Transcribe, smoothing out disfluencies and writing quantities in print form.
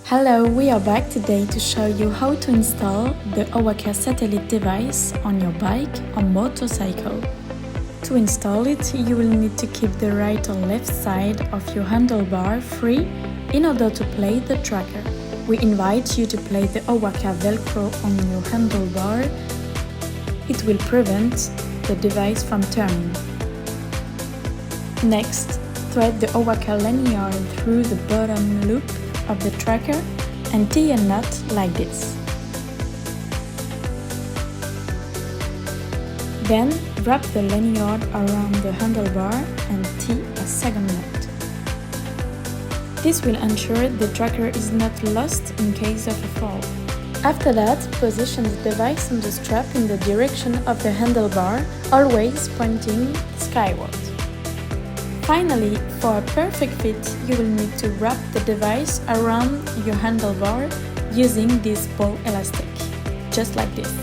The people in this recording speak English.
Hello, we are back today to show you how to install the Owaka satellite device on your bike or motorcycle. To install it, you will need to keep the right or left side of your handlebar free in order to play the tracker. We invite you to play the Owaka Velcro on your handlebar. It will prevent the device from turning. Next, thread the Owaka lanyard through the bottom loop of the tracker and tie a knot like this. Then wrap the lanyard around the handlebar and tie a second knot. This will ensure the tracker is not lost in case of a fall. After that, position the device on the strap in the direction of the handlebar, always pointing skyward. Finally, for a perfect fit, you will need to wrap the device around your handlebar using this ball elastic, just like this.